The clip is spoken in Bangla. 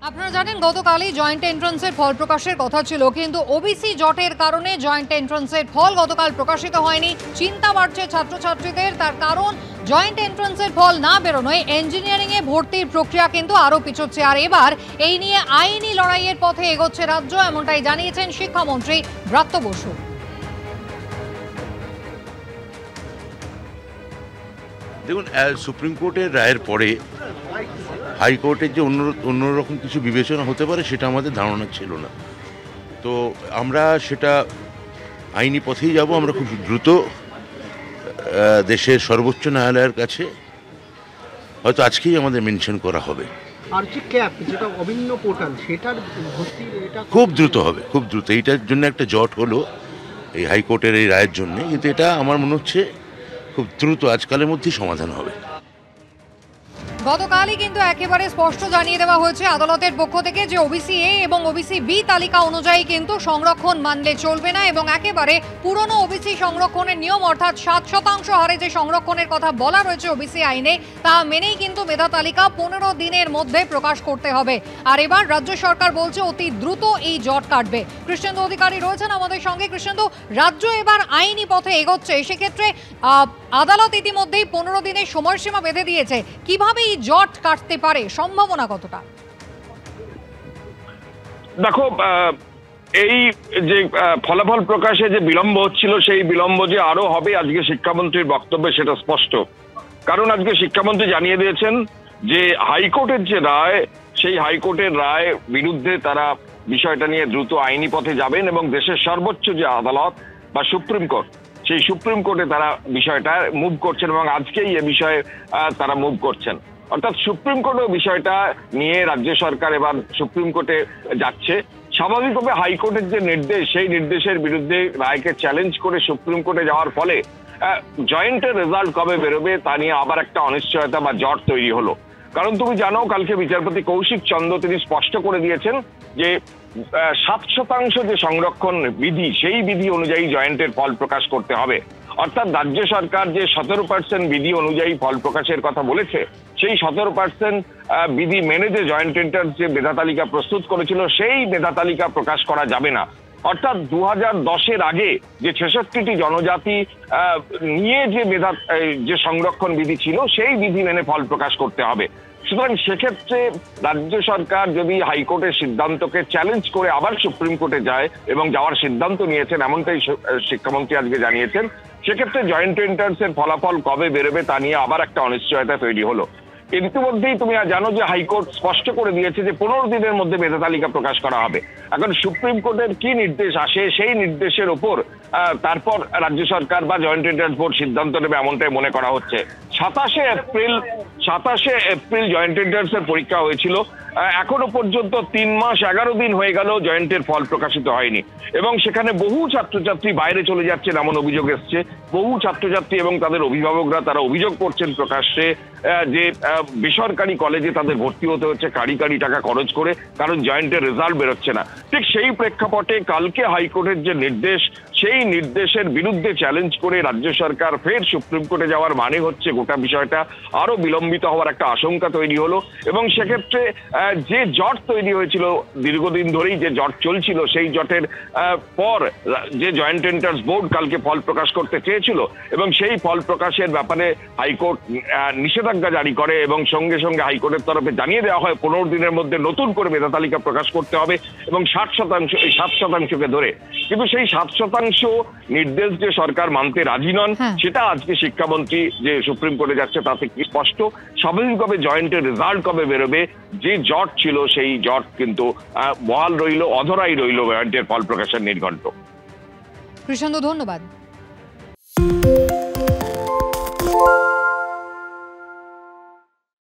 আপনারা জানেন গতকালই জয়েন্ট এন্ট্রান্সের ফল প্রকাশের কথা ছিল, কিন্তু ওবিসি জটের কারণে জয়েন্ট এন্ট্রান্সের ফল গতকাল প্রকাশিত হয়নি। চিন্তা বাড়ছে ছাত্রছাত্রীদের, তার কারণ জয়েন্ট এন্ট্রান্সের ফল না বেরোনোয় ইঞ্জিনিয়ারিং এ ভর্তির প্রক্রিয়া কিন্তু আরো পিছোচ্ছে। আর এবার এই নিয়ে আইনি লড়াইয়ের পথে এগোচ্ছে রাজ্য, এমনটাই জানিয়েছেন শিক্ষামন্ত্রী ব্রাত্য বসু। দেখুন, সুপ্রিম কোর্টের রায়ের পরে হাইকোর্টের যে অন্যরকম কিছু বিবেচনা হতে পারে সেটা আমাদের ধারণা ছিল না। তো আমরা সেটা আইনি পথেই যাব। আমরা খুব দ্রুত দেশের সর্বোচ্চ ন্যায়ালয়ের কাছে হয়তো আজকেই আমাদের মেনশন করা হবে। আর যে ক্যাপ যেটা অভিন্ন পোর্টাল সেটার ভর্তি এটা খুব দ্রুত হবে, খুব দ্রুত। এইটার জন্য একটা জট হলো এই হাইকোর্টের এই রায়ের জন্য, কিন্তু এটা আমার মনে হচ্ছে খুব দ্রুত আজকালের মধ্যেই সমাধান হবে। গতকালই কিন্তু একেবারে স্পষ্ট জানিয়ে দেওয়া হয়েছে আদালতের পক্ষ থেকে যে ওবিসি এ এবং ওবিসি বি তালিকা অনুযায়ী কিন্তু সংরক্ষণ মানলে চলবে না, এবং একেবারে পুরনো ওবিসি সংরক্ষণের নিয়ম অর্থাৎ 7% হারে যে সংরক্ষণের কথা বলা রয়েছে ওবিসি আইনে তা মেনেই কিন্তু মেধা তালিকা 15 দিনের মধ্যে প্রকাশ করতে হবে। আর এবার রাজ্য সরকার বলছে অতি দ্রুত এই জট কাটবে। কৃষ্ণেন্দু অধিকারী রয়েছেন আমাদের সঙ্গে। কৃষ্ণেন্দু, রাজ্য এবার আইনি পথে এগোচ্ছে, সেক্ষেত্রে আদালত ইতিমধ্যেই 15 দিনের সময়সীমা বেঁধে দিয়েছে। কিভাবে এই জট কাটতে পারে, সম্ভাবনা কতটা? দেখো, এই যে ফলাফল প্রকাশে যে বিলম্ব হচ্ছিল সেই বিলম্ব যে আরো হবে আজকে শিক্ষামন্ত্রীর বক্তব্যে সেটা স্পষ্ট। কারণ আজকে শিক্ষামন্ত্রী জানিয়ে দিয়েছেন যে হাইকোর্টের যে রায়, সেই হাইকোর্টের রায় বিরুদ্ধে তারা বিষয়টা নিয়ে দ্রুত আইনি পথে যাবেন এবং দেশের সর্বোচ্চ যে আদালত বা সুপ্রিম কোর্ট, সেই সুপ্রিম কোর্টে তারা বিষয়টা মুভ করছেন এবং আজকেই এ বিষয়ে তারা মুভ করছেন। অর্থাৎ সুপ্রিম কোর্টও বিষয়টা নিয়ে রাজ্য সরকার এবার সুপ্রিম কোর্টে যাচ্ছে। স্বাভাবিকভাবে হাইকোর্টের যে নির্দেশ, সেই নির্দেশের বিরুদ্ধে রায়কে চ্যালেঞ্জ করে সুপ্রিম কোর্টে যাওয়ার ফলে জয়েন্টের রেজাল্ট কবে বেরোবে তা নিয়ে আবার একটা অনিশ্চয়তা বা জট তৈরি হলো। কারণ তুমি জানো, কালকে বিচারপতি কৌশিক চন্দ্র তিনি স্পষ্ট করে দিয়েছেন যে 7% যে সংরক্ষণ বিধি, সেই বিধি অনুযায়ী জয়েন্টের ফল প্রকাশ করতে হবে। অর্থাৎ রাজ্য সরকার যে 17% বিধি অনুযায়ী ফল প্রকাশের কথা বলেছে, সেই 17% বিধি মেনে যে জয়েন্ট এন্ট্রান্স যে মেধা তালিকা প্রস্তুত করেছিল, সেই মেধা তালিকা প্রকাশ করা যাবে না। অর্থাৎ 2010-এর আগে যে 66টি জনজাতি নিয়ে যে মেধা যে সংরক্ষণ বিধি ছিল, সেই বিধি মেনে ফল প্রকাশ করতে হবে। সুতরাং সেক্ষেত্রে রাজ্য সরকার যদি হাইকোর্টের সিদ্ধান্তকে চ্যালেঞ্জ করে আবার সুপ্রিম কোর্টে যায় এবং যাওয়ার সিদ্ধান্ত নিয়েছেন, এমনটাই শিক্ষামন্ত্রী আজকে জানিয়েছেন, সেক্ষেত্রে জয়েন্ট এন্ট্রান্সের ফলাফল কবে বেরোবে তা নিয়ে আবার একটা অনিশ্চয়তা তৈরি হলো। ইতিমধ্যেই তুমি জানো যে হাইকোর্ট স্পষ্ট করে দিয়েছে যে 15 দিনের মধ্যে মেধা তালিকা প্রকাশ করা হবে। এখন সুপ্রিম কোর্টের কি নির্দেশ আসে, সেই নির্দেশের ওপর তারপর রাজ্য সরকার বা জয়েন্ট এন্ট্রান্স বোর্ড সিদ্ধান্ত নেবে, এমনটাই মনে করা হচ্ছে। 27শে এপ্রিল জয়েন্ট এন্ট্রান্সের পরীক্ষা হয়েছিল। এখনো পর্যন্ত 3 মাস 11 দিন হয়ে গেল জয়েন্টের ফল প্রকাশিত হয়নি, এবং সেখানে বহু ছাত্রছাত্রী বাইরে চলে যাচ্ছেন এমন অভিযোগ এসছে। বহু ছাত্রছাত্রী এবং তাদের অভিভাবকরা তারা অভিযোগ করছেন প্রকাশ্যে যে বেসরকারি কলেজে তাদের ভর্তি হতে হচ্ছে কাড়ি টাকা খরচ করে, কারণ জয়েন্টের রেজাল্ট বেরোচ্ছে না। ঠিক সেই প্রেক্ষাপটে কালকে হাইকোর্টের যে নির্দেশ, সেই নির্দেশের বিরুদ্ধে চ্যালেঞ্জ করে রাজ্য সরকার ফের সুপ্রিম কোর্টে যাওয়ার মানে হচ্ছে গোটা বিষয়টা আরো বিলম্বিত হওয়ার একটা আশঙ্কা তৈরি হলো। এবং সেক্ষেত্রে যে জট তৈরি হয়েছিল দীর্ঘদিন ধরেই, যে জট চলছিল, সেই জটের পর যে জয়েন্ট এন্ট্রান্স বোর্ড কালকে ফল প্রকাশ করতে চেয়েছিল এবং সেই ফল প্রকাশের ব্যাপারে হাইকোর্ট নিষেধাজ্ঞা জারি করে এবং সঙ্গে সঙ্গে হাইকোর্টের তরফে জানিয়ে দেওয়া হয় 15 দিনের মধ্যে নতুন করে মেধা তালিকা প্রকাশ করতে হবে এবং 60%, এই 7%কে ধরে। কিন্তু সেই 7% নির্দেশ যে সরকার মানতে রাজি নন, সেটা আজকে শিক্ষামন্ত্রী যে সুপ্রিম কোর্টে যাচ্ছে তাতে কি স্পষ্ট। স্বাভাবিকভাবে জয়েন্টের রেজাল্ট কবে বেরোবে, যে জট ছিল সেই জট কিন্তু বহাল রইল, অধরাই রইল জয়েন্টের ফল প্রকাশের নির্ঘণ্ট। কৃষ্ণেন্দু, ধন্যবাদ।